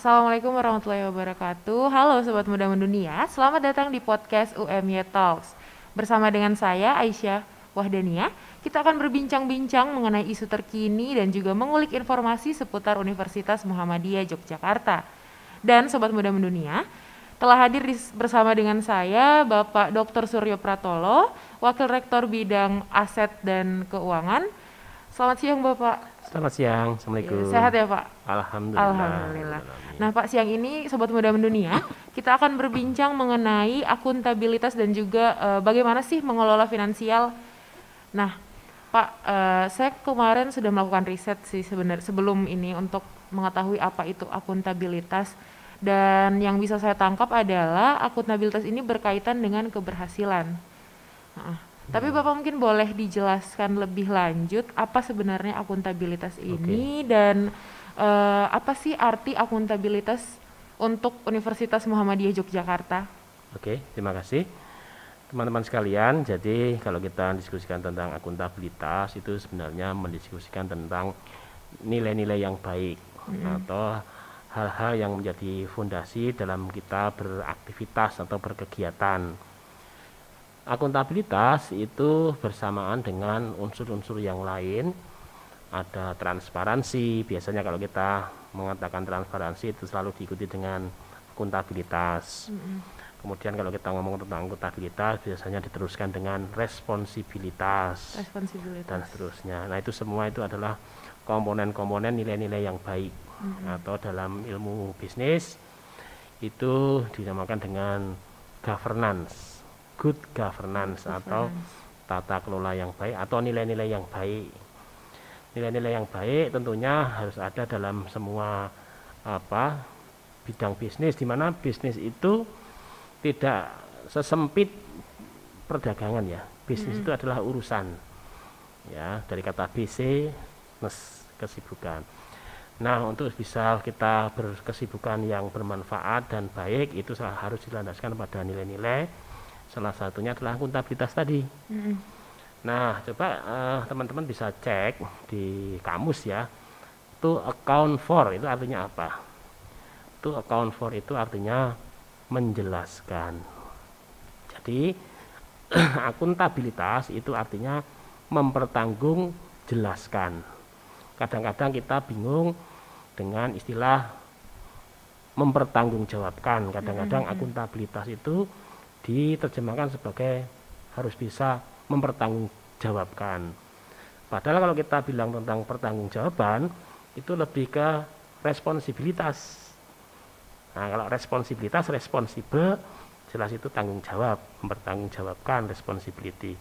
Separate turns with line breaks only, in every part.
Assalamualaikum warahmatullahi wabarakatuh. Halo Sobat Muda Mendunia, selamat datang di podcast UMY Talks. Bersama dengan saya Aisyah Wahdania, kita akan berbincang-bincang mengenai isu terkini dan juga mengulik informasi seputar Universitas Muhammadiyah Yogyakarta. Dan Sobat Muda Mendunia, telah hadir bersama dengan saya Bapak Dr. Suryo Pratolo, Wakil Rektor Bidang Aset dan Keuangan. Selamat siang Bapak.
Selamat siang, Assalamualaikum.
Sehat ya Pak?
Alhamdulillah.
Alhamdulillah. Nah Pak, siang ini Sobat Muda Mendunia, kita akan berbincang mengenai akuntabilitas dan juga bagaimana sih mengelola finansial. Nah Pak, saya kemarin sudah melakukan riset sih sebenarnya sebelum ini untuk mengetahui apa itu akuntabilitas. Dan yang bisa saya tangkap adalah akuntabilitas ini berkaitan dengan keberhasilan. Nah, tapi Bapak mungkin boleh dijelaskan lebih lanjut apa sebenarnya akuntabilitas ini dan apa sih arti akuntabilitas untuk Universitas Muhammadiyah Yogyakarta?
Oke, terima kasih. Teman-teman sekalian, jadi kalau kita diskusikan tentang akuntabilitas itu sebenarnya mendiskusikan tentang nilai-nilai yang baik atau hal-hal yang menjadi fondasi dalam kita beraktivitas atau berkegiatan. Akuntabilitas itu bersamaan dengan unsur-unsur yang lain. Ada transparansi, biasanya kalau kita mengatakan transparansi itu selalu diikuti dengan akuntabilitas. Kemudian kalau kita ngomong tentang akuntabilitas biasanya diteruskan dengan responsibilitas dan seterusnya. Nah itu semua itu adalah komponen-komponen nilai-nilai yang baik. Atau dalam ilmu bisnis itu dinamakan dengan governance, good governance atau tata kelola yang baik atau nilai-nilai yang baik. Nilai-nilai yang baik tentunya harus ada dalam semua bidang bisnis, di mana bisnis itu tidak sesempit perdagangan ya. Bisnis itu adalah urusan. Ya, dari kata business, kesibukan. Nah, untuk bisa kita berkesibukan yang bermanfaat dan baik itu harus dilandaskan pada nilai-nilai. Salah satunya adalah akuntabilitas tadi. Nah, coba teman-teman bisa cek di kamus ya. To account for itu artinya apa? To account for itu artinya menjelaskan. Jadi akuntabilitas itu artinya mempertanggungjawabkan. Kadang-kadang kita bingung dengan istilah mempertanggungjawabkan. Kadang-kadang akuntabilitas itu diterjemahkan sebagai harus bisa mempertanggungjawabkan. Padahal kalau kita bilang tentang pertanggungjawaban itu lebih ke responsibilitas. Nah, kalau responsibilitas, responsible jelas itu tanggung jawab, mempertanggungjawabkan, responsibility.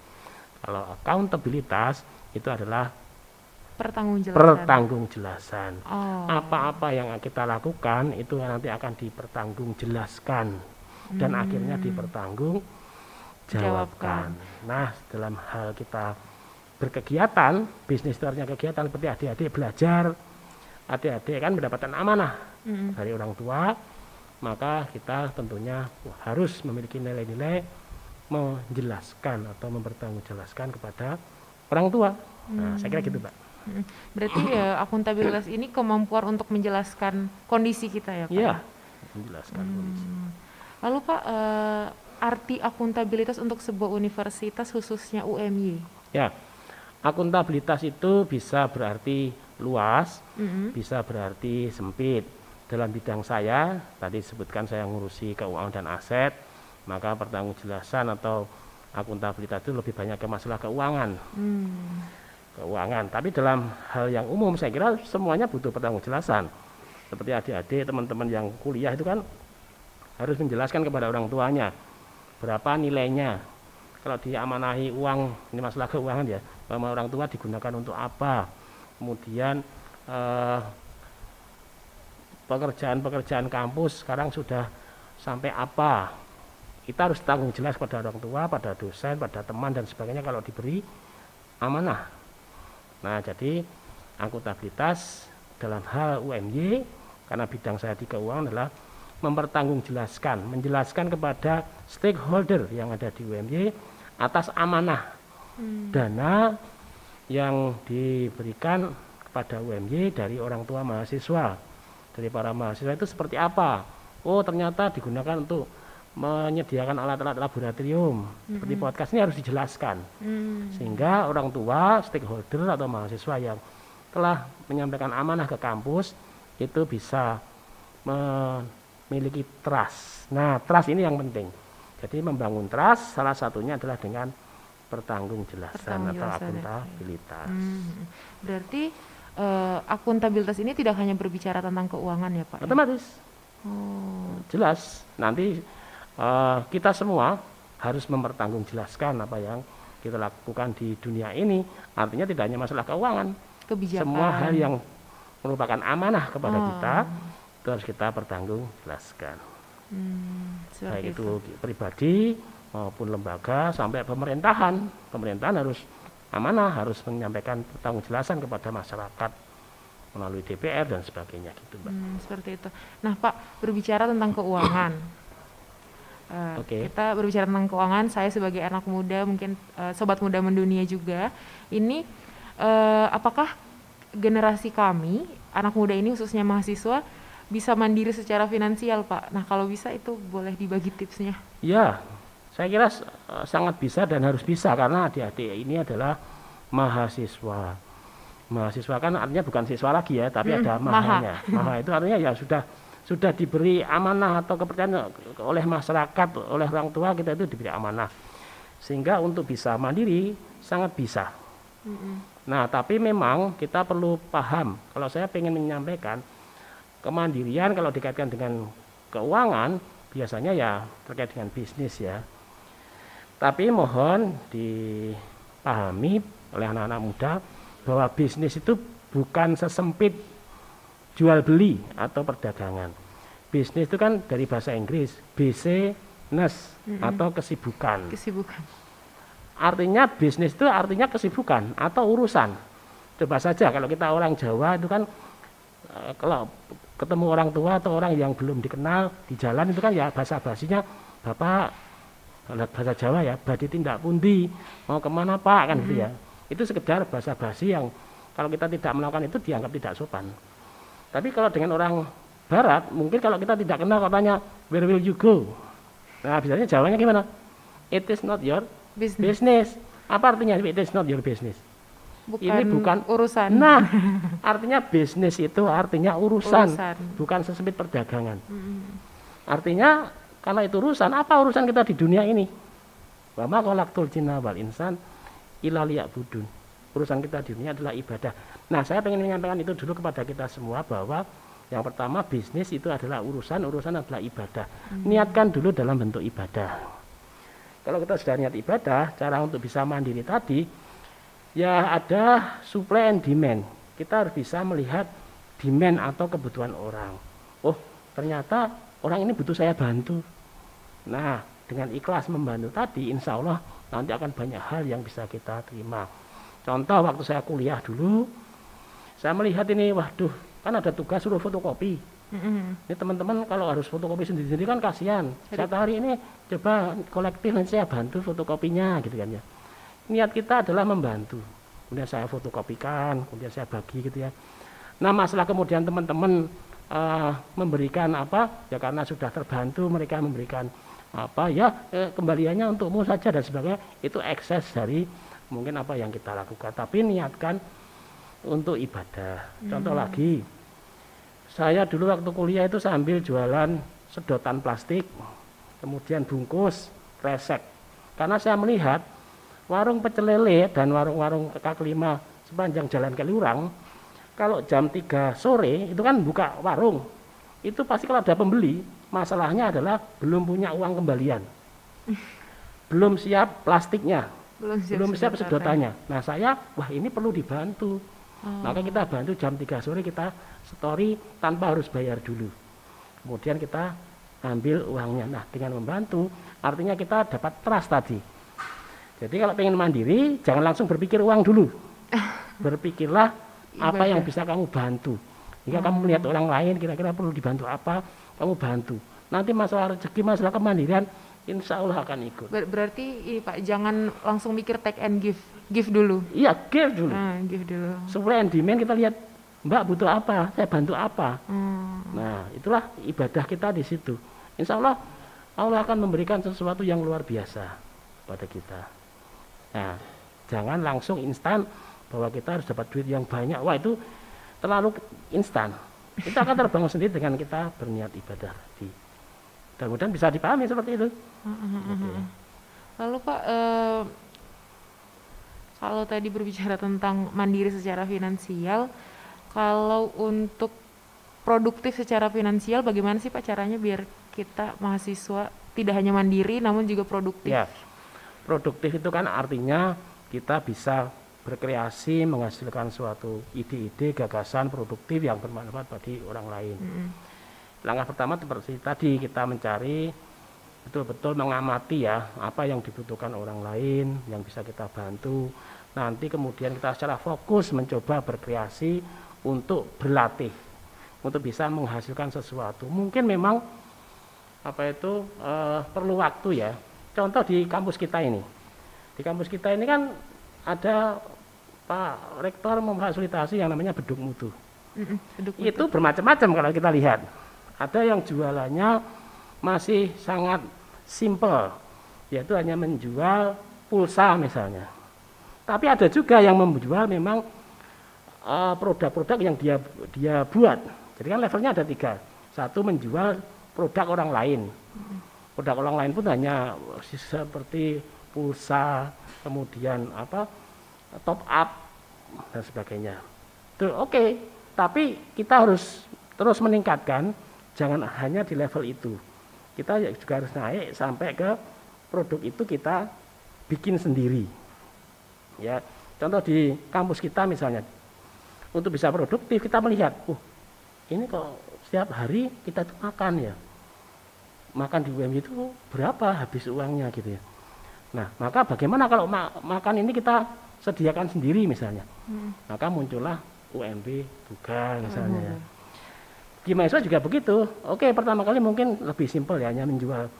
Kalau accountabilitas itu adalah pertanggungjelasan. Apa-apa yang kita lakukan itu nanti akan dipertanggungjawabkan dan akhirnya dipertanggungjawabkan. Nah, dalam hal kita berkegiatan, bisnis itu artinya kegiatan seperti adik-adik belajar. Adik-adik kan mendapatkan amanah dari orang tua, maka kita tentunya harus memiliki nilai-nilai menjelaskan atau mempertanggungjawabkan kepada orang tua. Nah, saya kira gitu, Pak.
Berarti ya akuntabilitas ini kemampuan untuk menjelaskan kondisi kita ya Pak?
Iya, menjelaskan kondisi.
Lalu Pak, arti akuntabilitas untuk sebuah universitas khususnya UMY?
Ya, akuntabilitas itu bisa berarti luas, bisa berarti sempit. Dalam bidang saya, tadi disebutkan saya ngurusi keuangan dan aset, maka pertanggungjawaban atau akuntabilitas itu lebih banyak ke masalah keuangan. Tapi dalam hal yang umum saya kira semuanya butuh pertanggungjawaban. Seperti adik-adik, teman-teman yang kuliah itu kan harus menjelaskan kepada orang tuanya berapa nilainya. Kalau diamanahi uang, ini masalah keuangan ya, sama orang tua digunakan untuk apa. Kemudian pekerjaan-pekerjaan kampus sekarang sudah sampai apa. Kita harus tanggung jelas pada orang tua, pada dosen, pada teman dan sebagainya kalau diberi amanah. Nah, jadi akuntabilitas dalam hal UMY, karena bidang saya di keuangan adalah mempertanggungjawabkan, menjelaskan kepada stakeholder yang ada di UMY atas amanah dana yang diberikan kepada UMY dari orang tua mahasiswa. dari para mahasiswa itu seperti apa. Oh ternyata digunakan untuk menyediakan alat-alat laboratorium seperti podcast ini harus dijelaskan sehingga orang tua, stakeholder atau mahasiswa yang telah menyampaikan amanah ke kampus itu bisa memiliki trust. Nah trust ini yang penting. Jadi membangun trust salah satunya adalah dengan pertanggungjawaban atau akuntabilitas.
Berarti akuntabilitas ini tidak hanya berbicara tentang keuangan ya Pak?
Otomatis. Jelas. Nanti kita semua harus mempertanggungjawabkan apa yang kita lakukan di dunia ini. Artinya tidak hanya masalah keuangan.
Kebijakan.
Semua hal yang merupakan amanah kepada kita itu harus kita pertanggungjawabkan. Baik itu pribadi maupun lembaga sampai pemerintahan. Pemerintahan harus amanah, harus menyampaikan pertanggungjawaban kepada masyarakat melalui DPR dan sebagainya gitu, Mbak.
Seperti itu. Nah, Pak, berbicara tentang keuangan. Kita berbicara tentang keuangan, saya sebagai anak muda, mungkin sobat muda mendunia juga, ini apakah generasi kami, anak muda ini khususnya mahasiswa, bisa mandiri secara finansial, Pak? Nah, kalau bisa itu boleh dibagi tipsnya.
Ya, saya kira sangat bisa dan harus bisa karena adik-adik ini adalah mahasiswa. Mahasiswa kan artinya bukan siswa lagi ya, tapi ada mahanya. Maha itu artinya ya sudah diberi amanah atau kepercayaan oleh masyarakat, oleh orang tua kita itu diberi amanah. Sehingga untuk bisa mandiri sangat bisa. Nah, tapi memang kita perlu paham, kalau saya ingin menyampaikan kemandirian kalau dikaitkan dengan keuangan biasanya ya terkait dengan bisnis ya. Tapi mohon dipahami oleh anak-anak muda bahwa bisnis itu bukan sesempit jual beli atau perdagangan. Bisnis itu kan dari bahasa Inggris business atau kesibukan. Artinya bisnis itu artinya kesibukan atau urusan. Coba saja kalau kita orang Jawa itu kan kalau ketemu orang tua atau orang yang belum dikenal di jalan itu kan ya basa-basinya Bapak, bahasa Jawa ya, badhe tindak pundi, mau kemana Pak kan gitu ya. Itu sekedar basa-basi yang kalau kita tidak melakukan itu dianggap tidak sopan. Tapi kalau dengan orang Barat, mungkin kalau kita tidak kenal katanya where will you go? Nah biasanya Jawanya gimana? It is not your business. Apa artinya it is not your business? Ini bukan
urusan.
Nah, artinya bisnis itu artinya urusan. Bukan sesempit perdagangan. Artinya karena itu urusan, apa urusan kita di dunia ini? Wa ma khalaqtul jinna wal insan illa liya'budun. Urusan kita di dunia adalah ibadah. Nah, saya ingin menyampaikan itu dulu kepada kita semua bahwa yang pertama bisnis itu adalah urusan adalah ibadah. Niatkan dulu dalam bentuk ibadah. Kalau kita sudah niat ibadah, cara untuk bisa mandiri tadi ya ada supply and demand. Kita harus bisa melihat demand atau kebutuhan orang. Oh, ternyata orang ini butuh saya bantu. Nah, dengan ikhlas membantu tadi, insya Allah nanti akan banyak hal yang bisa kita terima. Contoh waktu saya kuliah dulu, saya melihat ini, waduh, kan ada tugas suruh fotokopi. Ini teman-teman kalau harus fotokopi sendiri-sendiri kan kasihan. Saya hari ini coba kolektif nanti saya bantu fotokopinya gitu kan ya. Niat kita adalah membantu. Kemudian saya fotokopikan, kemudian saya bagi gitu ya. Nah masalah kemudian teman-teman memberikan apa ya karena sudah terbantu mereka memberikan apa ya kembaliannya untukmu saja dan sebagainya, itu ekses dari mungkin apa yang kita lakukan. Tapi niatkan untuk ibadah. Contoh lagi, saya dulu waktu kuliah itu sambil jualan sedotan plastik, kemudian bungkus, kresek. Karena saya melihat warung pecel lele dan warung-warung kaki lima sepanjang jalan Kaliurang, kalau jam 3 sore itu kan buka warung, itu pasti kalau ada pembeli, masalahnya adalah belum punya uang kembalian, belum siap plastiknya, belum siap sedotannya. Nah saya, wah ini perlu dibantu. Maka kita bantu jam 3 sore kita story tanpa harus bayar dulu. Kemudian kita ambil uangnya. Nah dengan membantu artinya kita dapat trust tadi. Jadi kalau pengen mandiri jangan langsung berpikir uang dulu. Berpikirlah apa yang bisa kamu bantu. Jika kamu melihat orang lain kira-kira perlu dibantu apa, kamu bantu. Nanti masalah rezeki, masalah kemandirian insya Allah akan ikut.
Berarti ini Pak, jangan langsung mikir take and give dulu.
Iya, give dulu.
Give dulu.
Supply and demand kita lihat Mbak butuh apa, saya bantu apa.
Hmm.
Nah, itulah ibadah kita di situ. Insya Allah, Allah akan memberikan sesuatu yang luar biasa pada kita. Nah, jangan langsung instan bahwa kita harus dapat duit yang banyak. Wah, itu terlalu instan. Itu akan terbangun sendiri dengan kita berniat ibadah tadi. Mudah-mudahan bisa dipahami seperti itu. Oke.
Lalu Pak, kalau tadi berbicara tentang mandiri secara finansial, kalau untuk produktif secara finansial, bagaimana sih Pak caranya biar kita mahasiswa tidak hanya mandiri namun juga produktif?
Ya, produktif itu kan artinya kita bisa berkreasi, menghasilkan suatu ide-ide, gagasan produktif yang bermanfaat bagi orang lain. Langkah pertama seperti tadi, kita mencari betul-betul mengamati ya apa yang dibutuhkan orang lain, yang bisa kita bantu. Nanti kemudian kita secara fokus mencoba berkreasi untuk berlatih, untuk bisa menghasilkan sesuatu. Mungkin memang perlu waktu ya. Contoh di kampus kita ini. Di kampus kita ini kan ada Pak Rektor memfasilitasi yang namanya beduk mutu. Itu bermacam-macam kalau kita lihat. Ada yang jualannya masih sangat simple, yaitu hanya menjual pulsa misalnya. Tapi ada juga yang menjual memang produk-produk yang dia buat. Jadi kan levelnya ada 3. Satu menjual produk orang lain. Produk orang lain pun hanya seperti pulsa, kemudian top up dan sebagainya. Itu oke, tapi kita harus terus meningkatkan, jangan hanya di level itu. Kita juga harus naik sampai ke produk itu kita bikin sendiri. Ya, contoh di kampus kita misalnya, untuk bisa produktif kita melihat, ini kok setiap hari kita tuh makan ya, makan di UMY itu berapa habis uangnya gitu ya. Nah, maka bagaimana kalau makan ini kita sediakan sendiri misalnya, maka muncullah UMB Buga misalnya ya. Di mahasiswa juga begitu. Oke, pertama kali mungkin lebih simpel ya, hanya menjual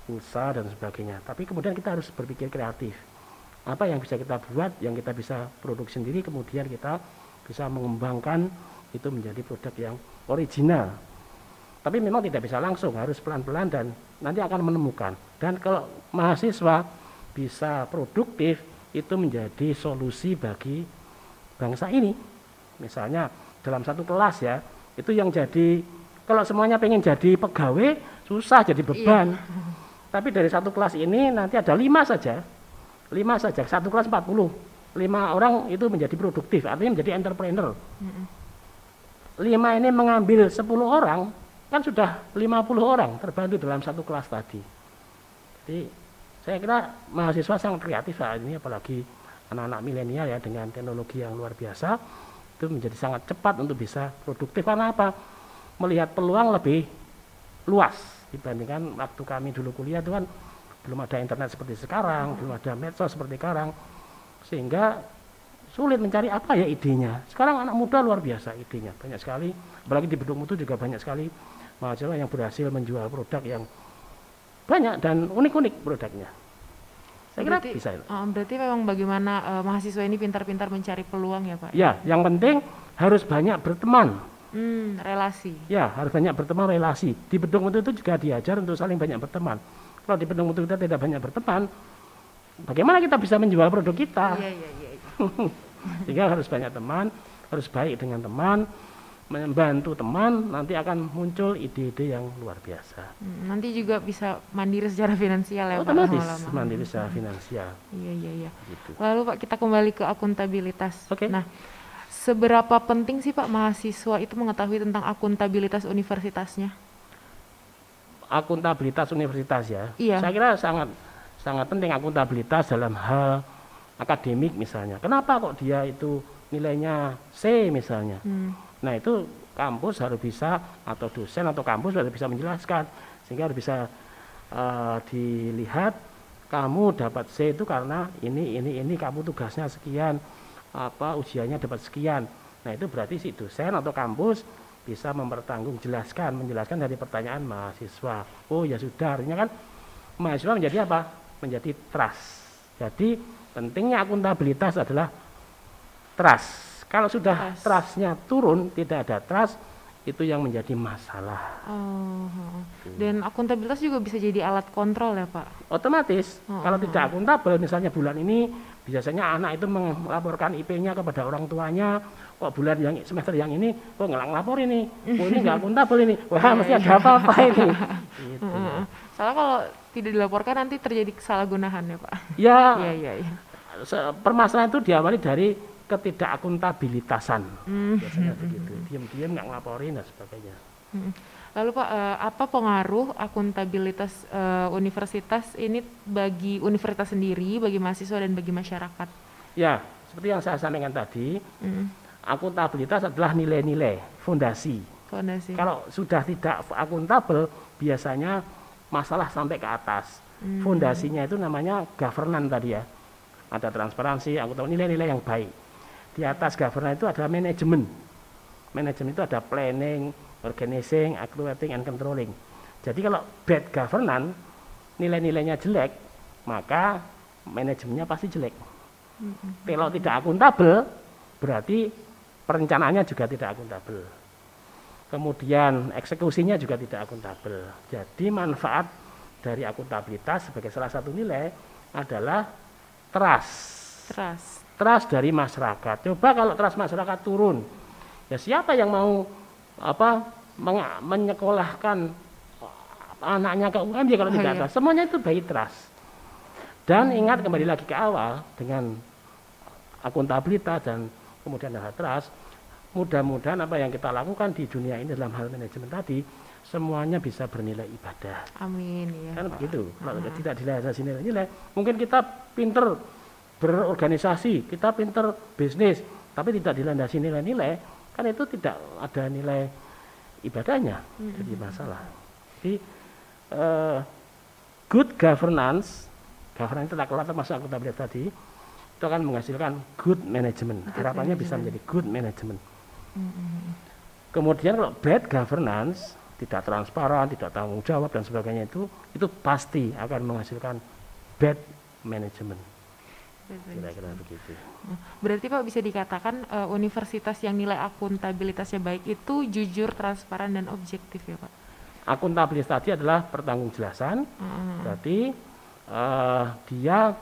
pulsa dan sebagainya. Tapi kemudian kita harus berpikir kreatif. Apa yang bisa kita buat, yang kita bisa produksi sendiri, kemudian kita bisa mengembangkan itu menjadi produk yang original. Tapi memang tidak bisa langsung, harus pelan-pelan dan nanti akan menemukan. Dan kalau mahasiswa bisa produktif, itu menjadi solusi bagi bangsa ini. Misalnya dalam satu kelas ya, itu yang jadi, kalau semuanya pengen jadi pegawai, susah jadi beban. Tapi dari satu kelas ini nanti ada 5 saja, satu kelas 40, 5 orang itu menjadi produktif, artinya menjadi entrepreneur. 5 ini mengambil 10 orang, kan sudah 50 orang terbantu dalam satu kelas tadi. Jadi saya kira mahasiswa sangat kreatif saat ini, apalagi anak-anak milenial ya, dengan teknologi yang luar biasa, itu menjadi sangat cepat untuk bisa produktif. Karena apa? Melihat peluang lebih luas dibandingkan waktu kami dulu kuliah itu kan belum ada internet seperti sekarang, belum ada medsos seperti sekarang, sehingga sulit mencari apa ya idenya. Sekarang anak muda luar biasa idenya, banyak sekali, apalagi di Beduk Mutu juga banyak sekali mahasiswa yang berhasil menjual produk yang banyak dan unik-unik produknya. Saya kira bisa.
Berarti memang bagaimana mahasiswa ini pintar-pintar mencari peluang ya Pak?
Ya, yang penting harus banyak berteman.
Relasi. Ya,
harus banyak berteman, relasi. Di Beduk Mutu itu juga diajar untuk saling banyak berteman. Kalau di Beduk Mutu kita tidak banyak berteman, bagaimana kita bisa menjual produk kita?
Iya.
Sehingga harus banyak teman, harus baik dengan teman, membantu teman, nanti akan muncul ide-ide yang luar biasa.
Nanti juga bisa mandiri secara finansial ya Pak?
Otomatis mandiri secara finansial.
Iya.
Gitu.
Lalu Pak, kita kembali ke akuntabilitas.
Oke.
Nah, seberapa penting sih Pak mahasiswa itu mengetahui tentang akuntabilitas universitasnya?
Akuntabilitas universitas ya?
Iya.
Saya kira sangat penting akuntabilitas dalam hal akademik misalnya. Kenapa kok dia itu nilainya C misalnya? Nah itu kampus harus bisa, atau dosen atau kampus harus bisa menjelaskan, sehingga harus bisa dilihat kamu dapat C itu karena ini kamu tugasnya sekian, ujiannya dapat sekian. Nah itu berarti si dosen atau kampus bisa menjelaskan dari pertanyaan mahasiswa. Oh ya sudah, artinya kan mahasiswa menjadi apa? Menjadi trust. Jadi pentingnya akuntabilitas adalah trust, Kalau sudah trust-nya turun, tidak ada trust, itu yang menjadi masalah.
Dan akuntabilitas juga bisa jadi alat kontrol ya Pak?
Otomatis, kalau tidak akuntabel, misalnya bulan ini biasanya anak itu melaporkan IP-nya kepada orang tuanya, kok bulan yang semester yang ini kok nggak ngelapor ini, oh ini nggak akuntabel ini, wah mesti ada apa-apa ini. Gitu.
Soalnya kalau tidak dilaporkan nanti terjadi kesalahgunaan ya Pak?
Ya,
Iya.
permasalahan itu diawali dari ketidakakuntabilitasan, biasanya begitu, diam-diam nggak ngelaporin dan sebagainya.
Lalu Pak, apa pengaruh akuntabilitas universitas ini bagi universitas sendiri, bagi mahasiswa dan bagi masyarakat?
Ya, seperti yang saya sampaikan tadi, akuntabilitas adalah nilai-nilai fondasi. Kalau sudah tidak akuntabel, biasanya masalah sampai ke atas. Fondasinya itu namanya governance tadi ya. Ada transparansi, akuntabilitas, nilai-nilai yang baik. Di atas governance itu ada manajemen. Manajemen itu ada planning, organizing, accruing, and controlling. Jadi kalau bad governance, nilai-nilainya jelek, maka manajemennya pasti jelek. Kalau tidak akuntabel, berarti perencanaannya juga tidak akuntabel. Kemudian eksekusinya juga tidak akuntabel. Jadi manfaat dari akuntabilitas sebagai salah satu nilai adalah trust dari masyarakat. Coba kalau trust masyarakat turun, ya siapa yang mau menyekolahkan anaknya ke UMY kalau tidak ada? Semuanya itu by trust. Dan ingat kembali lagi ke awal dengan akuntabilitas dan kemudian ada trust. Mudah-mudahan apa yang kita lakukan di dunia ini dalam hal manajemen tadi semuanya bisa bernilai ibadah.
Amin. Ya,
kan begitu. Kalau tidak dilandasi nilai-nilai, mungkin kita pinter berorganisasi, kita pinter bisnis, tapi tidak dilandasi nilai-nilai, kan itu tidak ada nilai ibadahnya, jadi masalah. Jadi good governance itu tak kelihatan masuk akuntabilitas tadi, itu akan menghasilkan good management. Harapannya bisa menjadi good management. Kemudian kalau bad governance, tidak transparan, tidak tanggung jawab dan sebagainya, itu pasti akan menghasilkan bad management. Kira-kira begitu.
Berarti Pak bisa dikatakan universitas yang nilai akuntabilitasnya baik itu jujur, transparan dan objektif ya Pak?
Akuntabilitas tadi adalah pertanggungjawaban, berarti dia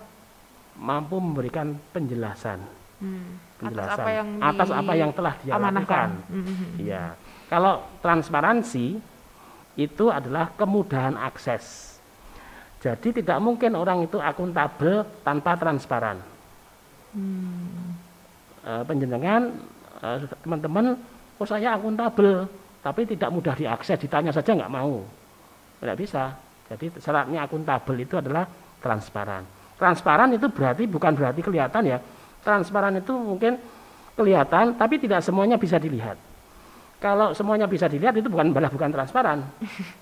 mampu memberikan penjelasan, atas apa yang telah dia lakukan. Iya. Kalau transparansi itu adalah kemudahan akses. Jadi tidak mungkin orang itu akuntabel tanpa transparan. Penjenengan teman-teman, oh saya akuntabel, tapi tidak mudah diakses, ditanya saja nggak mau, tidak bisa. Jadi syaratnya akuntabel itu adalah transparan. Transparan itu bukan berarti kelihatan ya. Transparan itu mungkin kelihatan, tapi tidak semuanya bisa dilihat. Kalau semuanya bisa dilihat itu bukan transparan.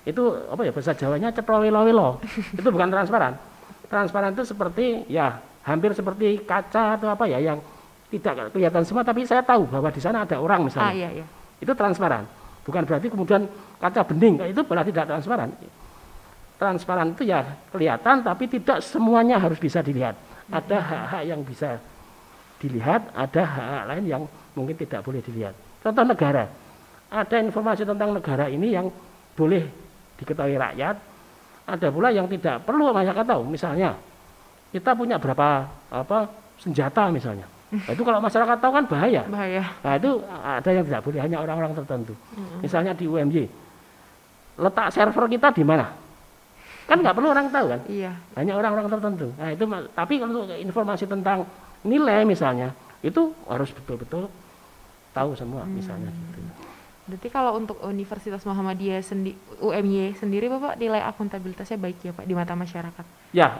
Itu apa ya, bahasa Jawanya ceprowelo-welo. Itu bukan transparan. Transparan itu seperti ya hampir seperti kaca atau apa ya yang tidak kelihatan semua, tapi saya tahu bahwa di sana ada orang misalnya.
Iya.
Itu transparan. Bukan berarti kemudian kaca bening, itu malah tidak transparan. Transparan itu ya kelihatan, tapi tidak semuanya harus bisa dilihat. Ada hak-hak yang bisa dilihat, ada hak-hak lain yang mungkin tidak boleh dilihat. Contoh negara. Ada informasi tentang negara ini yang boleh diketahui rakyat, ada pula yang tidak perlu masyarakat tahu. Misalnya, kita punya berapa senjata misalnya. Nah, itu kalau masyarakat tahu kan bahaya. Nah, itu ada yang tidak boleh, hanya orang-orang tertentu. Misalnya di UMY, letak server kita di mana? Kan nggak perlu orang tahu kan?
Iya.
Hanya orang-orang tertentu. Nah, itu tapi kalau informasi tentang nilai misalnya, itu harus betul-betul tahu semua misalnya gitu.
Berarti kalau untuk Universitas Muhammadiyah UMY sendiri Bapak nilai akuntabilitasnya baik ya Pak di mata masyarakat?
Ya,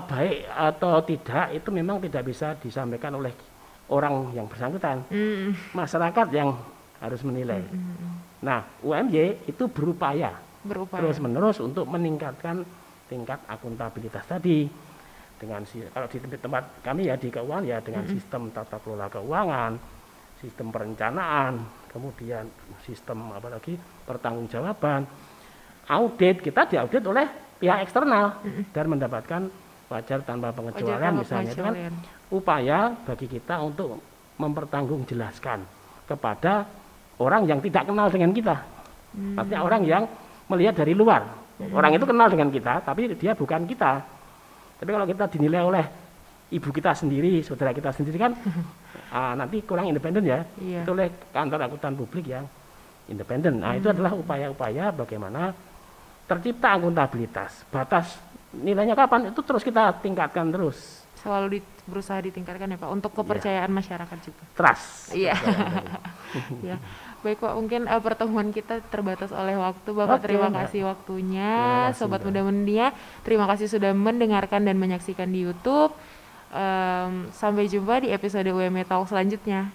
baik atau tidak itu memang tidak bisa disampaikan oleh orang yang bersangkutan. Masyarakat yang harus menilai. Nah, UMY itu berupaya terus-menerus untuk meningkatkan tingkat akuntabilitas tadi. Dengan kalau di tempat kami ya di keuangan ya dengan sistem tata kelola keuangan, sistem perencanaan, kemudian sistem apalagi pertanggungjawaban, audit, kita diaudit oleh pihak eksternal dan mendapatkan wajar tanpa pengecualian misalnya. Itu kan upaya bagi kita untuk mempertanggungjawabkan kepada orang yang tidak kenal dengan kita. Artinya orang yang melihat dari luar. Orang itu kenal dengan kita, tapi dia bukan kita. Tapi kalau kita dinilai oleh ibu kita sendiri, saudara kita sendiri kan, nanti kurang independen ya.
Iya.
Itu oleh kantor akuntan publik yang independen. Nah, itu adalah upaya-upaya bagaimana tercipta akuntabilitas. Batas nilainya kapan? Itu terus kita tingkatkan terus.
Selalu berusaha ditingkatkan ya Pak, untuk kepercayaan masyarakat juga.
Trust.
Iya. Ya. Baik Pak, mungkin pertemuan kita terbatas oleh waktu. Bapak terima kasih waktunya. Sobat Muda Mendunia, terima kasih sudah mendengarkan dan menyaksikan di YouTube. Sampai jumpa di episode UME Talk selanjutnya.